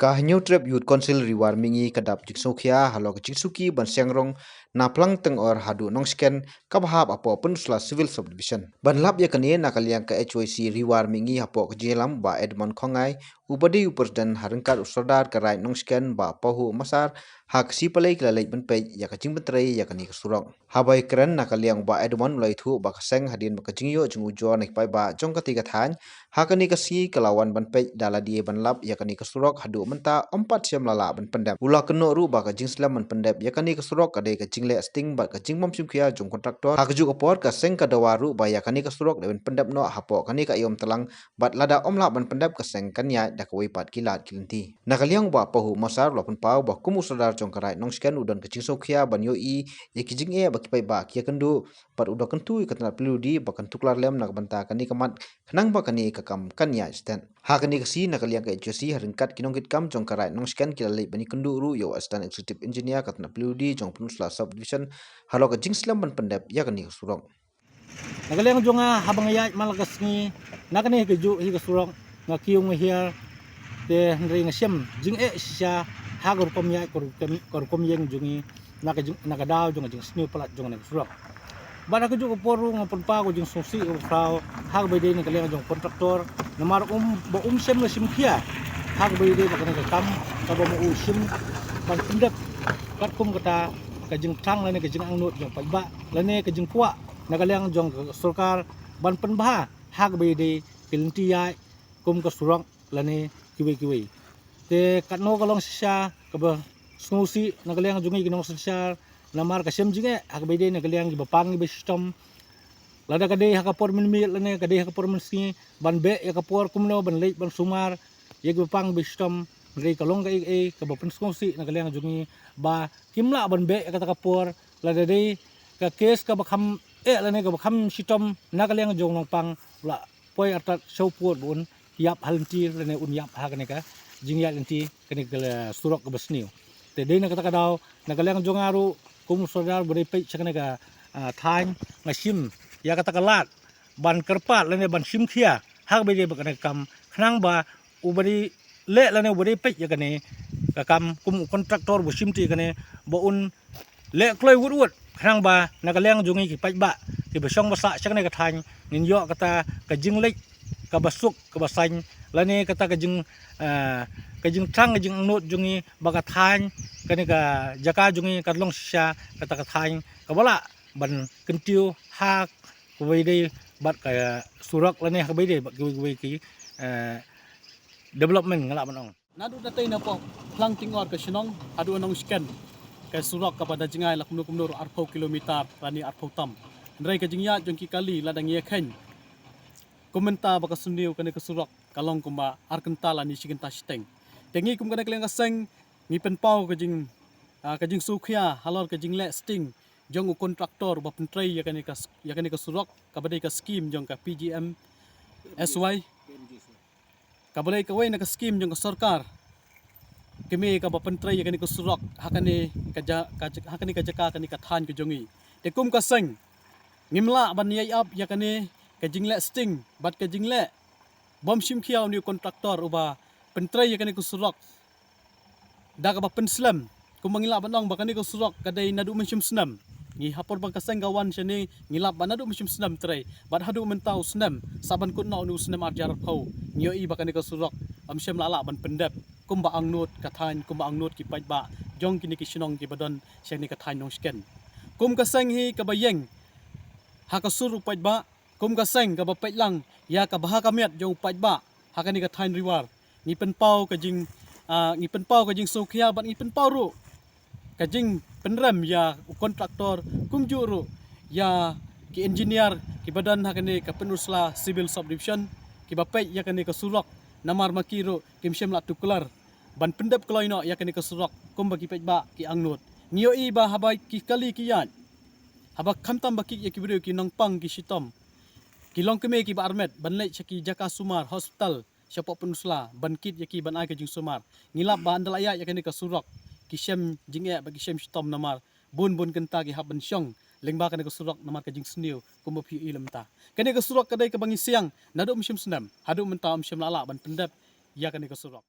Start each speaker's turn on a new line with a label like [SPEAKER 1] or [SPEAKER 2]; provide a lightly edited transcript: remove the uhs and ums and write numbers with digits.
[SPEAKER 1] New Trap Youth Council Reward mingi kadap jiksokia halok jiksuki ban sengrong na plang teng or hadu nong scan kabhab apo pensla civil subdivision. Ban lap ya kane nakaliang ka HYC Reward mingi apo kejelam ba Edmond Kongai upadi upasdan harengkat usodar karai nong scan ba pahu masar hak si palai klalai ban pe ya kajing betrai ya kani kesurong. Habai keren nakaliang ba Edmond mulai thu ba kaseng hadin ba kajingyo jungujo nek pai ba jong katiga than hakani kasi kelawan ban pe daladi ban lap ya kani kesurok hadu menta 4 siam lala ban pendap ula keno ru ba ka jingslam ban pendap yakani kesurok kade ka jingle sting ba ka jingmam simkhia jong kontraktor hakju opor ka seng ka dawaru ba yakani kesurok ban pendap no hapo kani ka yom telang bat lada omla ban pendap ka seng kanya da ka pat kilat kilinti nakaliang ba pahu masar lopun pau ba kumu sadar jong karai nong scan udon ka jingsokhia ban yo i yakijing e ba kipai ba kia kendu pat udo kentu ikatna peludi ba kentuklar lem nak banta kani kamat kenang ba kani kakam kanya stand hakani kasi nakaliang ka HYC haringkat kinongkit kam jong karai nong scan kilalai bani kendu ru yo stand executive engineer katna peludi jong penusla subdivision halo ka jingslam ban pendap yakani surong
[SPEAKER 2] Nakaliang jonga habang ayat malakas ni nakani keju hi kesurong ngakiung hiar te ndri ngasyam jing siya hagor komya kor komyeng jungi nakadaw jonga jing snu palat jonga kesurong bana keju ko poru ngapon pa ko jing susi ko frau hag bede nakaliang jong kontraktor namar ba syam na simkia hag bede bakana kam kabo mo usim ban pendap kat kum kata kajing tang lane kajing angnut jong paiba lane kajing puak nakaliang jong सरकार ban penbah hak bede kelintia kum ke surang lane kiwe te katno kalong sya ke snusi nakaliang jungi kinong sya namar kasem jinge hak bede nakaliang gi bapang gi system lada kade hak apor minmi lane kade hak apor minsi ban be ya kapor kumno ban leit ban sumar ye gi bapang bi system rei kalong ga ke bapen snusi nakaliang jungi ba kimla ban be kata kapor lada dei ka kes ka bakham lane ka bakham sitom nakaliang jong nong pang la poi atat sopur bun yap halenti lane un yap ha kane ka jingya lenti kane ka surok ka basniu te dei na kata kadaw nakaliang jong aru kum sodar bode pe sakane ka thain ngasim ya kata kalat ban kerpat lane ban simkhia hak bede bakane kam khnang ba ubari le lane ubari pe ya kane ka kam kum kontraktor bu simti kane bo un le kloi wut khnang ba nakaliang jungi ki pajba ki besong basa sakne ka thain nin yo kata ka jinglek ka basuk ka basang lane kata ka jing thang jing nut jungi baga thain kane ka jaka jungi kadlong sya kata ka thain ka bala ban kentiu hak kuwede bat ka surak lane ha bede ki development ngala manong nadu datai na po plang tingor ka sinong adu anong scan kay surak kepada jengai lak kumnur arpau kilometer rani arpau tam ndrai ka jingya jongki kali ladang ye khen komenta baka sundiu kane ka surak kalong kumba arkenta lani sigenta steng tengi kum kane kleng kaseng ngi penpau ka jing sukhia halor ka jing le sting jong kontraktor ba pentrei ya kane ka surak ka badai ka scheme jong ka PGM SY ka badai ka wei na ka scheme jong ka sarkar kami ka bapentrai kani ko surok hakani ka jaka kani ka than ke jongi te kum ka seng ngimla ban yai up ya kani ka jingle sting bat ka jingle bom sim khiaw ni kontraktor uba pentrai ya kani ko surok da ka bapenslam kumangila banong bakani ko surok kadai nadu mensim snam ngi hapor bang kaseng gawan sini ngilap banadu mensim snam trai bat hadu mentau snam saban kun no nu snam arjar phau nyo i bakani ko surok amsyam lala ban pendap kumba angnut kathain kumba angnut ki pajba jong kini ki sinong ki badon syani kathain nong sken kum ka seng hi ka bayeng ha ka suru pajba kum ka seng ka bapet lang ya ka baha kamiat jong pajba ha kani kathain riwar ngi penpau ka jing sokhia bat ngi penpau ru ka jing penrem ya kontraktor kum juru ya ki engineer ki badan ha kani ka penusla civil subdivision ki bapet ya kani ka surok namar makiro kimsem la tuklar ban pendap kloino ya kani ka surok kum bagi pejba ki angnut ngio i ba habai ki kali ki yan haba khamtam baki ya ki video ki nongpang ki sitom ki long keme ki ba armet ban le chaki jaka sumar hospital siapa penusla ban kit ya ki ban ai ka jing sumar ngilap ba andal aya ya kani ka surok ki sem jinge bagi sem sitom namar bun kenta ki haban syong lengba kani ka surok namar ka jing sniu kum pi ilem ta kani ka surok kadai ka bangi siang nadu msim senam hadu menta msim lala ban pendap ya kani ka surok